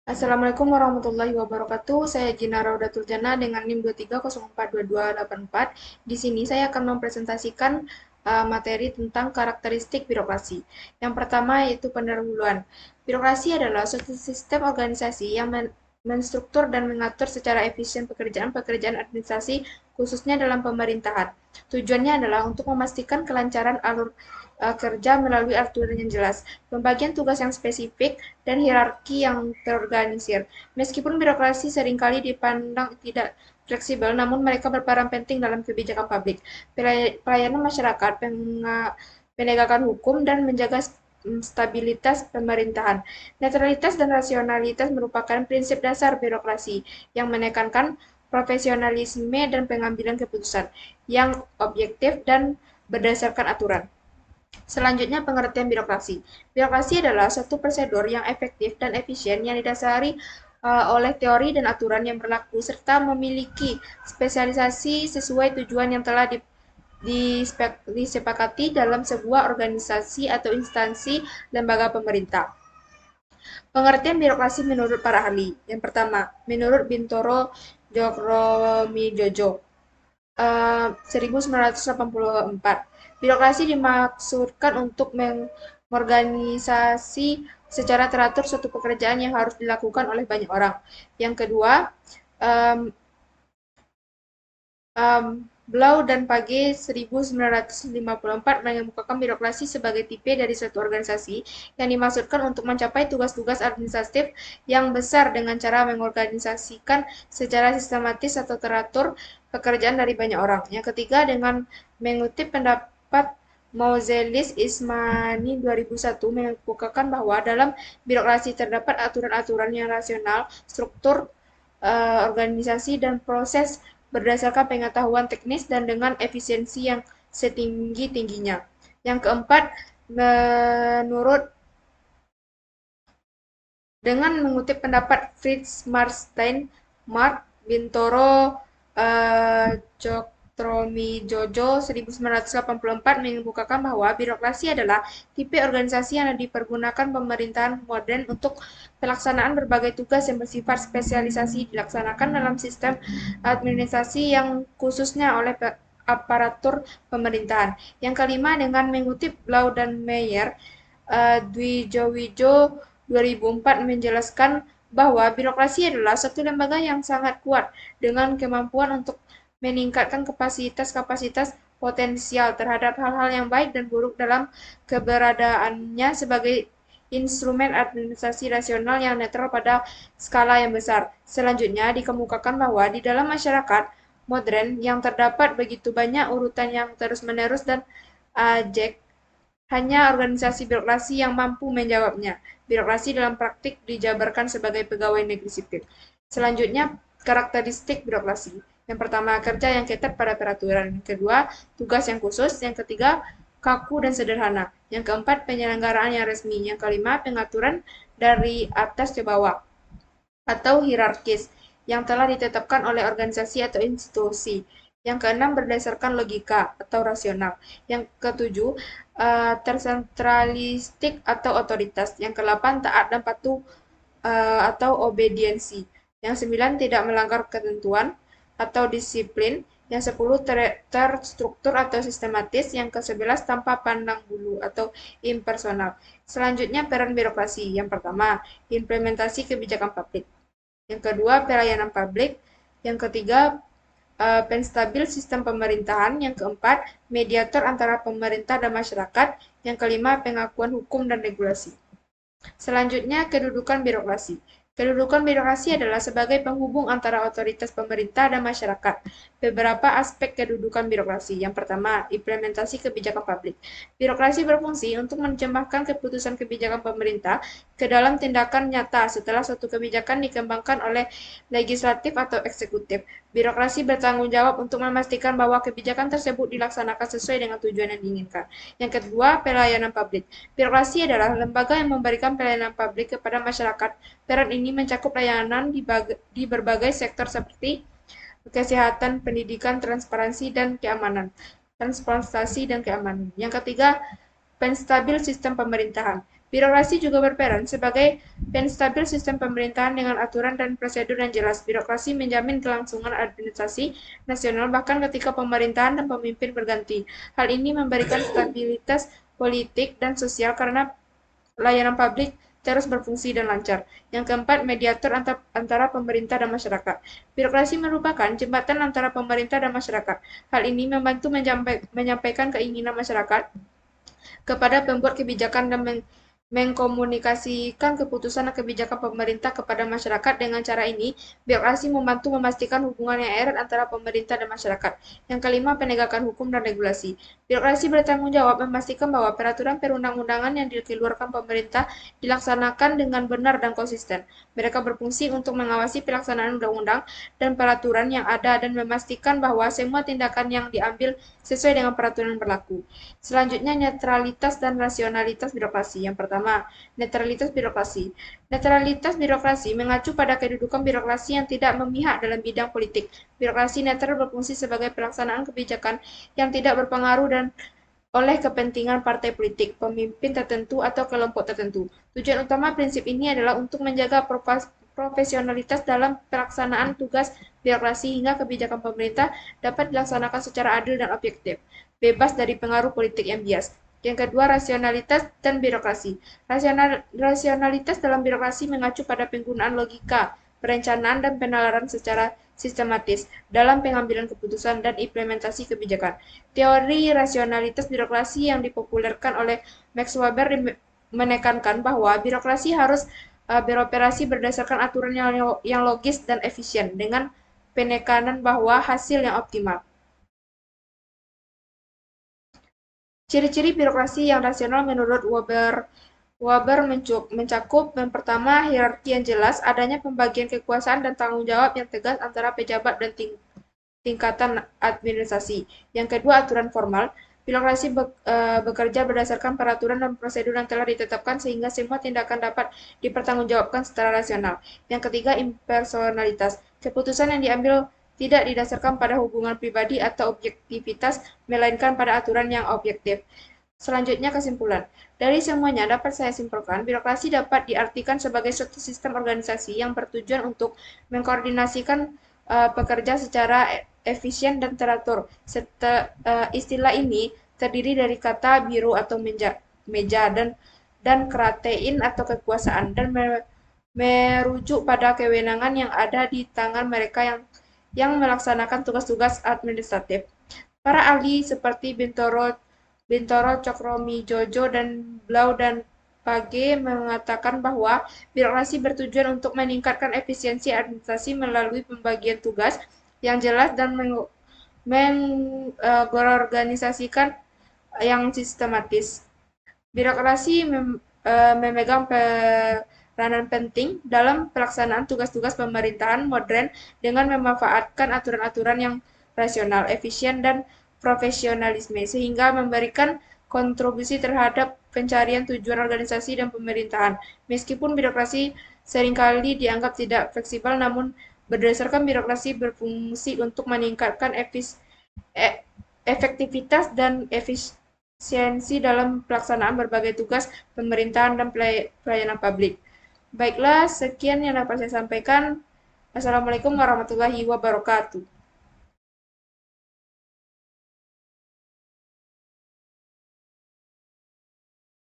Assalamualaikum warahmatullahi wabarakatuh. Saya Gina Raudatul Jana dengan NIM 23042284. Di sini saya akan mempresentasikan materi tentang karakteristik birokrasi. Yang pertama yaitu pendahuluan. Birokrasi adalah suatu sistem organisasi yang menstruktur dan mengatur secara efisien pekerjaan-pekerjaan administrasi khususnya dalam pemerintahan. Tujuannya adalah untuk memastikan kelancaran alur kerja melalui aturan yang jelas, pembagian tugas yang spesifik, dan hierarki yang terorganisir. Meskipun birokrasi seringkali dipandang tidak fleksibel, namun mereka berperan penting dalam kebijakan publik, pelayanan masyarakat, penegakan hukum, dan menjaga stabilitas pemerintahan. Netralitas dan rasionalitas merupakan prinsip dasar birokrasi yang menekankan profesionalisme dan pengambilan keputusan yang objektif dan berdasarkan aturan. Selanjutnya, pengertian birokrasi. Birokrasi adalah suatu prosedur yang efektif dan efisien yang didasari oleh teori dan aturan yang berlaku serta memiliki spesialisasi sesuai tujuan yang telah disepakati dalam sebuah organisasi atau instansi lembaga pemerintah. Pengertian birokrasi menurut para ahli. Yang pertama, menurut Bintoro Djokromijojo, 1984. Birokrasi dimaksudkan untuk mengorganisasi secara teratur suatu pekerjaan yang harus dilakukan oleh banyak orang. Yang kedua, um, Blau dan Page 1954 mengemukakan birokrasi sebagai tipe dari suatu organisasi yang dimaksudkan untuk mencapai tugas-tugas administratif yang besar dengan cara mengorganisasikan secara sistematis atau teratur pekerjaan dari banyak orang. Yang ketiga, dengan mengutip pendapat Mauzelis Ismani 2001 mengemukakan bahwa dalam birokrasi terdapat aturan-aturan yang rasional, struktur organisasi dan proses berdasarkan pengetahuan teknis dan dengan efisiensi yang setinggi-tingginya. Yang keempat, menurut dengan mengutip pendapat Fritz Marstein, Mark Bintoro Coktromijojo 1984 mengemukakan bahwa birokrasi adalah tipe organisasi yang dipergunakan pemerintahan modern untuk pelaksanaan berbagai tugas yang bersifat spesialisasi dilaksanakan dalam sistem administrasi yang khususnya oleh aparatur pemerintahan. Yang kelima, dengan mengutip Blau dan Meyer, Dwijowijo 2004 menjelaskan bahwa birokrasi adalah suatu lembaga yang sangat kuat dengan kemampuan untuk meningkatkan kapasitas-kapasitas potensial terhadap hal-hal yang baik dan buruk dalam keberadaannya sebagai instrumen administrasi rasional yang netral pada skala yang besar. Selanjutnya, dikemukakan bahwa di dalam masyarakat modern yang terdapat begitu banyak urutan yang terus-menerus dan ajek, hanya organisasi birokrasi yang mampu menjawabnya. Birokrasi dalam praktik dijabarkan sebagai pegawai negeri sipil. Selanjutnya, karakteristik birokrasi. Yang pertama, kerja yang ketat pada peraturan. Yang kedua, tugas yang khusus. Yang ketiga, kaku dan sederhana. Yang keempat, penyelenggaraan yang resmi. Yang kelima, pengaturan dari atas ke bawah atau hierarkis yang telah ditetapkan oleh organisasi atau institusi. Yang keenam, berdasarkan logika atau rasional. Yang ketujuh, tersentralistik atau otoritas. Yang kedelapan, taat dan patuh atau obediensi. Yang sembilan, tidak melanggar ketentuan atau disiplin. Yang sepuluh, terstruktur atau sistematis. Yang ke-11, tanpa pandang bulu atau impersonal. Selanjutnya, peran birokrasi. Yang pertama, implementasi kebijakan publik. Yang kedua, pelayanan publik. Yang ketiga, penstabil sistem pemerintahan. Yang keempat, mediator antara pemerintah dan masyarakat. Yang kelima, pengakuan hukum dan regulasi. Selanjutnya, kedudukan birokrasi. Kedudukan birokrasi adalah sebagai penghubung antara otoritas pemerintah dan masyarakat. Beberapa aspek kedudukan birokrasi. Yang pertama, implementasi kebijakan publik. Birokrasi berfungsi untuk menerjemahkan keputusan kebijakan pemerintah ke dalam tindakan nyata setelah suatu kebijakan dikembangkan oleh legislatif atau eksekutif. Birokrasi bertanggung jawab untuk memastikan bahwa kebijakan tersebut dilaksanakan sesuai dengan tujuan yang diinginkan. Yang kedua, pelayanan publik. Birokrasi adalah lembaga yang memberikan pelayanan publik kepada masyarakat. Peran ini mencakup layanan di berbagai sektor seperti kesehatan, pendidikan, transparansi, dan keamanan. Transportasi dan keamanan. Yang ketiga, penstabil sistem pemerintahan. Birokrasi juga berperan sebagai penstabil sistem pemerintahan dengan aturan dan prosedur yang jelas. Birokrasi menjamin kelangsungan administrasi nasional bahkan ketika pemerintahan dan pemimpin berganti. Hal ini memberikan stabilitas politik dan sosial karena layanan publik terus berfungsi dan lancar. Yang keempat, mediator antara pemerintah dan masyarakat. Birokrasi merupakan jembatan antara pemerintah dan masyarakat. Hal ini membantu menyampaikan keinginan masyarakat kepada pembuat kebijakan dan mengkomunikasikan keputusan dan kebijakan pemerintah kepada masyarakat. Dengan cara ini, birokrasi membantu memastikan hubungan yang erat antara pemerintah dan masyarakat. Yang kelima, penegakan hukum dan regulasi. Birokrasi bertanggung jawab memastikan bahwa peraturan perundang-undangan yang dikeluarkan pemerintah dilaksanakan dengan benar dan konsisten. Mereka berfungsi untuk mengawasi pelaksanaan undang-undang dan peraturan yang ada dan memastikan bahwa semua tindakan yang diambil sesuai dengan peraturan yang berlaku. Selanjutnya, netralitas dan rasionalitas birokrasi. Yang pertama, netralitas birokrasi. Netralitas birokrasi mengacu pada kedudukan birokrasi yang tidak memihak dalam bidang politik. Birokrasi netral berfungsi sebagai pelaksanaan kebijakan yang tidak berpengaruh dan oleh kepentingan partai politik, pemimpin tertentu, atau kelompok tertentu. Tujuan utama prinsip ini adalah untuk menjaga profesionalitas dalam pelaksanaan tugas birokrasi hingga kebijakan pemerintah dapat dilaksanakan secara adil dan objektif, bebas dari pengaruh politik yang bias. Yang kedua, rasionalitas dan birokrasi. Rasionalitas dalam birokrasi mengacu pada penggunaan logika, perencanaan, dan penalaran secara sistematis dalam pengambilan keputusan dan implementasi kebijakan. Teori rasionalitas birokrasi yang dipopulerkan oleh Max Weber menekankan bahwa birokrasi harus beroperasi berdasarkan aturan yang logis dan efisien dengan penekanan bahwa hasil yang optimal. Ciri-ciri birokrasi yang rasional menurut Weber mencakup yang pertama, hierarki yang jelas, adanya pembagian kekuasaan dan tanggung jawab yang tegas antara pejabat dan tingkatan administrasi. Yang kedua, aturan formal. Birokrasi bekerja berdasarkan peraturan dan prosedur yang telah ditetapkan sehingga semua tindakan dapat dipertanggungjawabkan secara rasional. Yang ketiga, impersonalitas. Keputusan yang diambil tidak didasarkan pada hubungan pribadi atau objektivitas, melainkan pada aturan yang objektif. Selanjutnya, kesimpulan. Dari semuanya dapat saya simpulkan, birokrasi dapat diartikan sebagai suatu sistem organisasi yang bertujuan untuk mengkoordinasikan pekerja secara efisien dan teratur. Istilah ini terdiri dari kata biru atau meja dan kratein atau kekuasaan dan merujuk pada kewenangan yang ada di tangan mereka yang melaksanakan tugas-tugas administratif. Para ahli seperti Bintoro Cokromijojo dan Blau dan Page mengatakan bahwa birokrasi bertujuan untuk meningkatkan efisiensi administrasi melalui pembagian tugas yang jelas dan mengorganisasikan yang sistematis. Birokrasi memegang peranan penting dalam pelaksanaan tugas-tugas pemerintahan modern dengan memanfaatkan aturan-aturan yang rasional, efisien, dan profesionalisme, sehingga memberikan kontribusi terhadap pencarian tujuan organisasi dan pemerintahan. Meskipun birokrasi seringkali dianggap tidak fleksibel, namun berdasarkan birokrasi berfungsi untuk meningkatkan efektivitas dan efisiensi dalam pelaksanaan berbagai tugas pemerintahan dan pelayanan publik. Baiklah, sekian yang dapat saya sampaikan. Assalamualaikum warahmatullahi wabarakatuh.